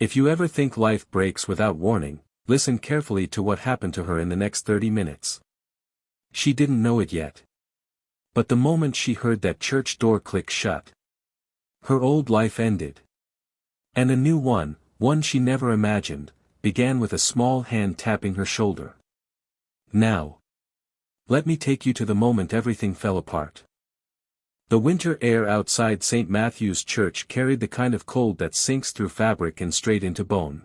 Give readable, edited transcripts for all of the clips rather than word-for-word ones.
If you ever think life breaks without warning, listen carefully to what happened to her in the next 30 minutes. She didn't know it yet. But the moment she heard that church door click shut, her old life ended. And a new one she never imagined, began with a small hand tapping her shoulder. Now, let me take you to the moment everything fell apart. The winter air outside St. Matthew's Church carried the kind of cold that sinks through fabric and straight into bone.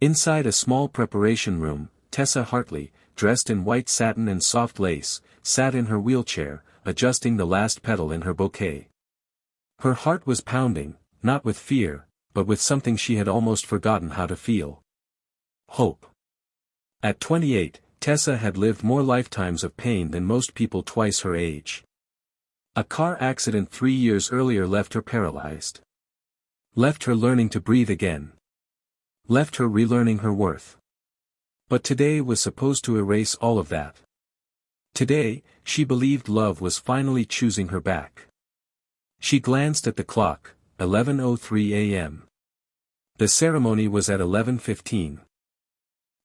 Inside a small preparation room, Tessa Hartley, dressed in white satin and soft lace, sat in her wheelchair, adjusting the last petal in her bouquet. Her heart was pounding, not with fear, but with something she had almost forgotten how to feel. Hope. At 28, Tessa had lived more lifetimes of pain than most people twice her age. A car accident 3 years earlier left her paralyzed. Left her learning to breathe again. Left her relearning her worth. But today was supposed to erase all of that. Today, she believed love was finally choosing her back. She glanced at the clock, 11:03 a.m. The ceremony was at 11:15.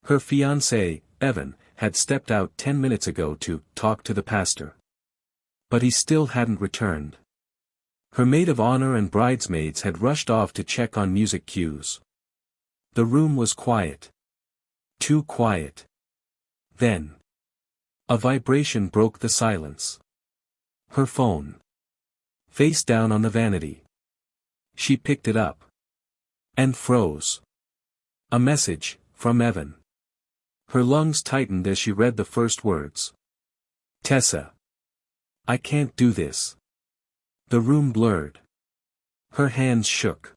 Her fiancé, Evan, had stepped out 10 minutes ago to talk to the pastor. But he still hadn't returned. Her maid of honor and bridesmaids had rushed off to check on music cues. The room was quiet. Too quiet. Then, a vibration broke the silence. Her phone. Face down on the vanity. She picked it up. And froze. A message, from Evan. Her lungs tightened as she read the first words. Tessa. I can't do this. The room blurred. Her hands shook.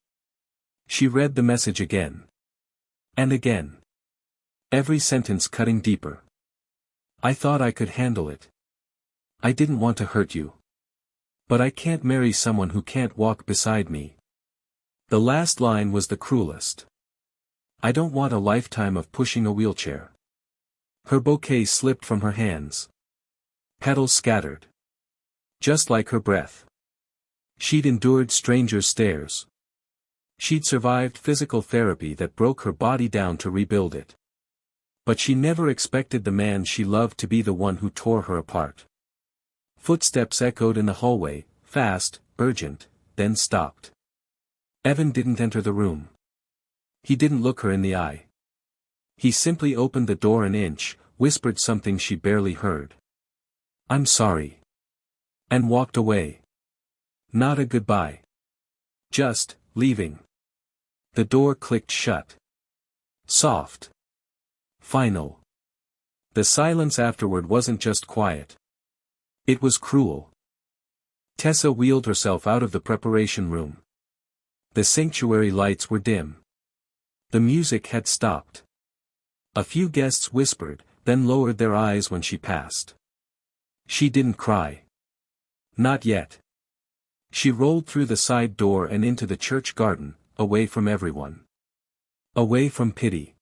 She read the message again. And again. Every sentence cutting deeper. I thought I could handle it. I didn't want to hurt you. But I can't marry someone who can't walk beside me. The last line was the cruelest. I don't want a lifetime of pushing a wheelchair. Her bouquet slipped from her hands. Petals scattered. Just like her breath. She'd endured strangers' stares. She'd survived physical therapy that broke her body down to rebuild it. But she never expected the man she loved to be the one who tore her apart. Footsteps echoed in the hallway, fast, urgent, then stopped. Evan didn't enter the room. He didn't look her in the eye. He simply opened the door an inch, whispered something she barely heard. I'm sorry. And walked away. Not a goodbye. Just, leaving. The door clicked shut. Soft. Final. The silence afterward wasn't just quiet. It was cruel. Tessa wheeled herself out of the preparation room. The sanctuary lights were dim. The music had stopped. A few guests whispered, then lowered their eyes when she passed. She didn't cry. Not yet. She rolled through the side door and into the church garden, away from everyone. Away from pity.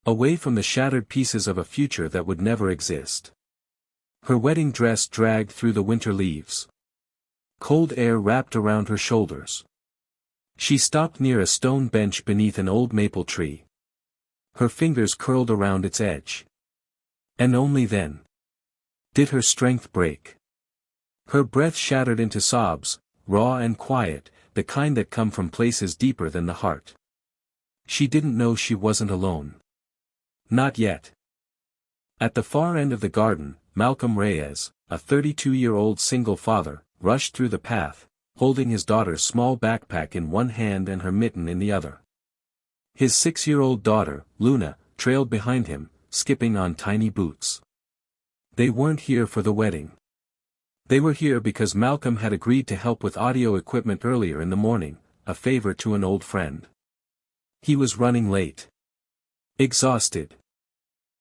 Away from the shattered pieces of a future that would never exist. Her wedding dress dragged through the winter leaves. Cold air wrapped around her shoulders. She stopped near a stone bench beneath an old maple tree. Her fingers curled around its edge. And only then did her strength break. Her breath shattered into sobs, raw and quiet, the kind that come from places deeper than the heart. She didn't know she wasn't alone. Not yet. At the far end of the garden, Malcolm Reyes, a 32-year-old single father, rushed through the path, holding his daughter's small backpack in one hand and her mitten in the other. His 6-year-old daughter, Luna, trailed behind him, skipping on tiny boots. They weren't here for the wedding. They were here because Malcolm had agreed to help with audio equipment earlier in the morning, a favor to an old friend. He was running late. Exhausted.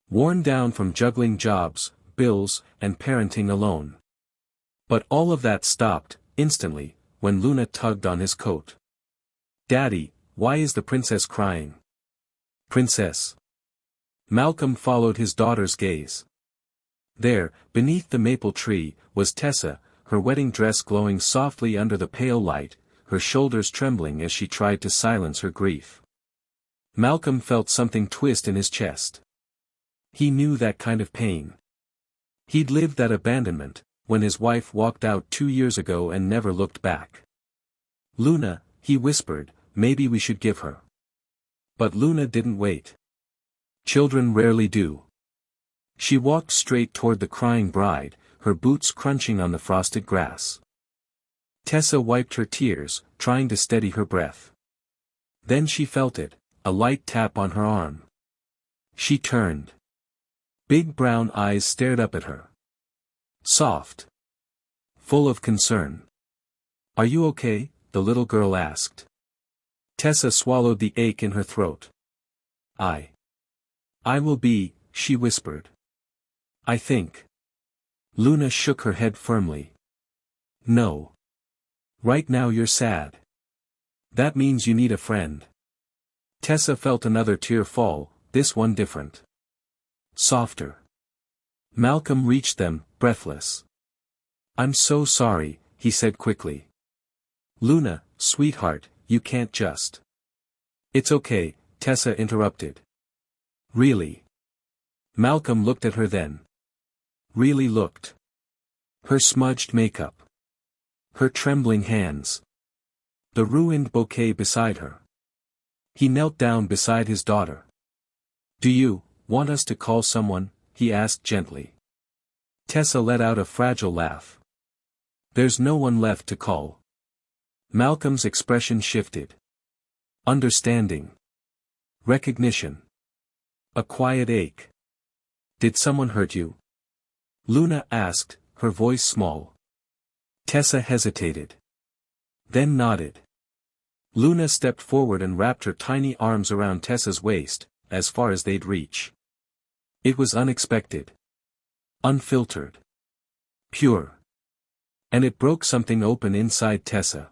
Worn down from juggling jobs, bills, and parenting alone. But all of that stopped, instantly, when Luna tugged on his coat. Daddy, why is the princess crying? Princess. Malcolm followed his daughter's gaze. There, beneath the maple tree, was Tessa, her wedding dress glowing softly under the pale light, her shoulders trembling as she tried to silence her grief. Malcolm felt something twist in his chest. He knew that kind of pain. He'd lived that abandonment, when his wife walked out 2 years ago and never looked back. "Luna," he whispered, "maybe we should give her." But Luna didn't wait. Children rarely do. She walked straight toward the crying bride, her boots crunching on the frosted grass. Tessa wiped her tears, trying to steady her breath. Then she felt it, a light tap on her arm. She turned. Big brown eyes stared up at her. Soft. Full of concern. "Are you okay?" the little girl asked. Tessa swallowed the ache in her throat. I will be," she whispered. "I think." Luna shook her head firmly. "No. Right now you're sad. That means you need a friend." Tessa felt another tear fall, this one different. Softer. Malcolm reached them, breathless. "I'm so sorry," he said quickly. "Luna, sweetheart, you can't just." "It's okay," Tessa interrupted. "Really?" Malcolm looked at her then. Really looked. Her smudged makeup. Her trembling hands. The ruined bouquet beside her. He knelt down beside his daughter. "Do you want us to call someone?" he asked gently. Tessa let out a fragile laugh. "There's no one left to call." Malcolm's expression shifted. Understanding. Recognition. A quiet ache. "Did someone hurt you?" Luna asked, her voice small. Tessa hesitated. Then nodded. Luna stepped forward and wrapped her tiny arms around Tessa's waist, as far as they'd reach. It was unexpected. Unfiltered. Pure. And it broke something open inside Tessa.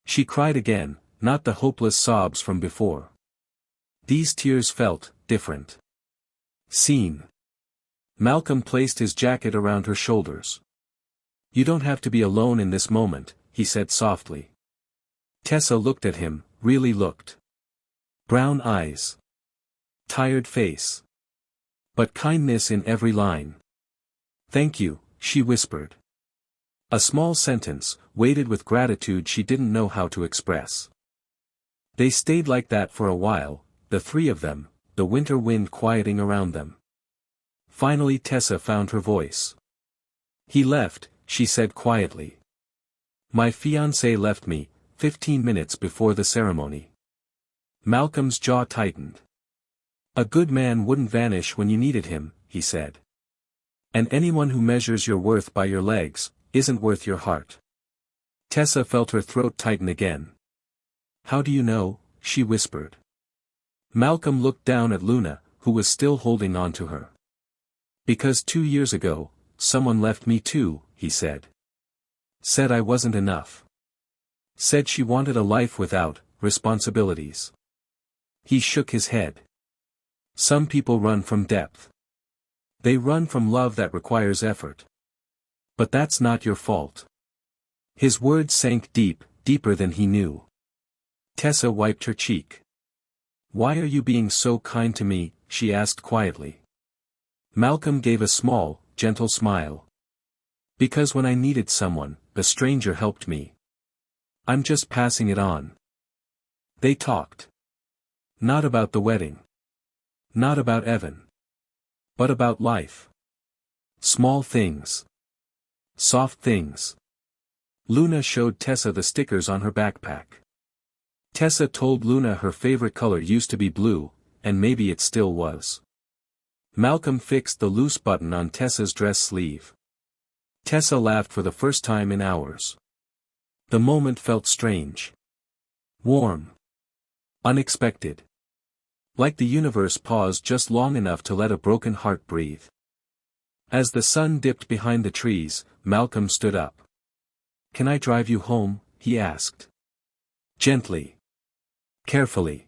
She cried again, not the hopeless sobs from before. These tears felt different. Seen. Malcolm placed his jacket around her shoulders. "You don't have to be alone in this moment," he said softly. Tessa looked at him, really looked. Brown eyes. Tired face. But kindness in every line. "Thank you," she whispered. A small sentence, weighted with gratitude she didn't know how to express. They stayed like that for a while, the three of them, the winter wind quieting around them. Finally Tessa found her voice. "He left," she said quietly. "My fiancé left me, 15 minutes before the ceremony." Malcolm's jaw tightened. "A good man wouldn't vanish when you needed him," he said. "And anyone who measures your worth by your legs, isn't worth your heart." Tessa felt her throat tighten again. "How do you know?" she whispered. Malcolm looked down at Luna, who was still holding on to her. "Because 2 years ago, someone left me too," he said. "Said I wasn't enough. Said she wanted a life without responsibilities." He shook his head. "Some people run from depth. They run from love that requires effort. But that's not your fault." His words sank deep, deeper than he knew. Tessa wiped her cheek. "Why are you being so kind to me?" she asked quietly. Malcolm gave a small, gentle smile. "Because when I needed someone, a stranger helped me. I'm just passing it on." They talked. Not about the wedding. Not about Evan. But about life. Small things. Soft things. Luna showed Tessa the stickers on her backpack. Tessa told Luna her favorite color used to be blue, and maybe it still was. Malcolm fixed the loose button on Tessa's dress sleeve. Tessa laughed for the first time in hours. The moment felt strange. Warm. Unexpected. Like the universe paused just long enough to let a broken heart breathe. As the sun dipped behind the trees, Malcolm stood up. "Can I drive you home?" he asked. Gently. Carefully.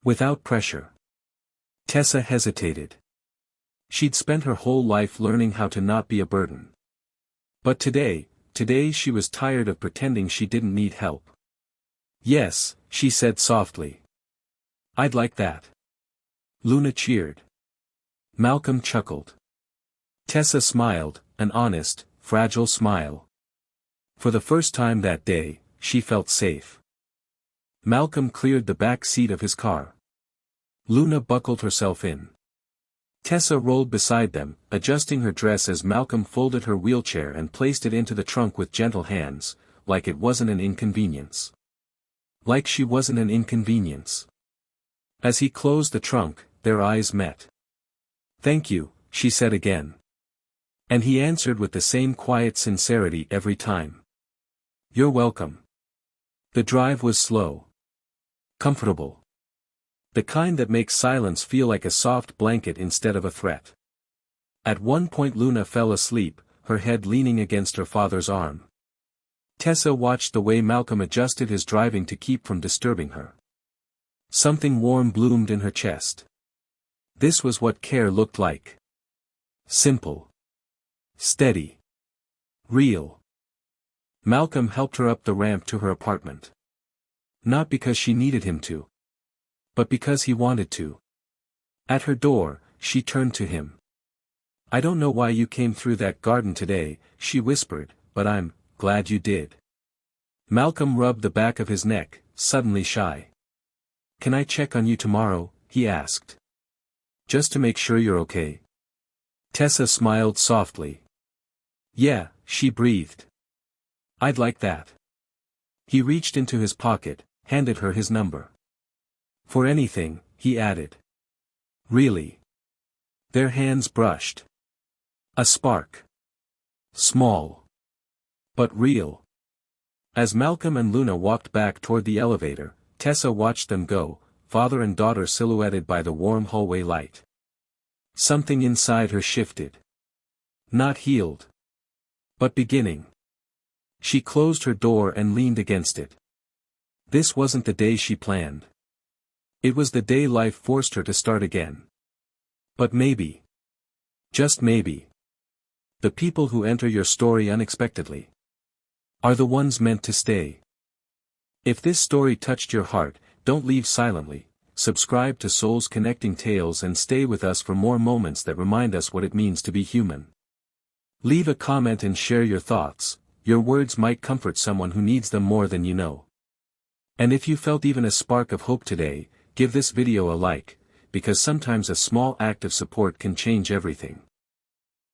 Without pressure. Tessa hesitated. She'd spent her whole life learning how to not be a burden. But today she was tired of pretending she didn't need help. "Yes," she said softly. I'd like that. Luna cheered. Malcolm chuckled. Tessa smiled, an honest, fragile smile. For the first time that day, she felt safe. Malcolm cleared the back seat of his car. Luna buckled herself in. Tessa rolled beside them, adjusting her dress as Malcolm folded her wheelchair and placed it into the trunk with gentle hands, like it wasn't an inconvenience. Like she wasn't an inconvenience. As he closed the trunk, their eyes met. "Thank you," she said again. And he answered with the same quiet sincerity every time. "You're welcome." The drive was slow. Comfortable. The kind that makes silence feel like a soft blanket instead of a threat. At one point Luna fell asleep, her head leaning against her father's arm. Tessa watched the way Malcolm adjusted his driving to keep from disturbing her. Something warm bloomed in her chest. This was what care looked like. Simple. Steady. Real. Malcolm helped her up the ramp to her apartment. Not because she needed him to. But because he wanted to. At her door, she turned to him. "I don't know why you came through that garden today," she whispered, "but I'm glad you did." Malcolm rubbed the back of his neck, suddenly shy. "Can I check on you tomorrow?" he asked. "Just to make sure you're okay." Tessa smiled softly. "Yeah," she breathed. "I'd like that." He reached into his pocket, handed her his number. "For anything," he added. "Really?" Their hands brushed. A spark. Small. But real. As Malcolm and Luna walked back toward the elevator, Tessa watched them go, father and daughter silhouetted by the warm hallway light. Something inside her shifted. Not healed. But beginning. She closed her door and leaned against it. This wasn't the day she planned. It was the day life forced her to start again. But maybe. Just maybe. The people who enter your story unexpectedly are the ones meant to stay. If this story touched your heart, don't leave silently. Subscribe to Souls Connecting Tales and stay with us for more moments that remind us what it means to be human. Leave a comment and share your thoughts. Your words might comfort someone who needs them more than you know. And if you felt even a spark of hope today, give this video a like, because sometimes a small act of support can change everything.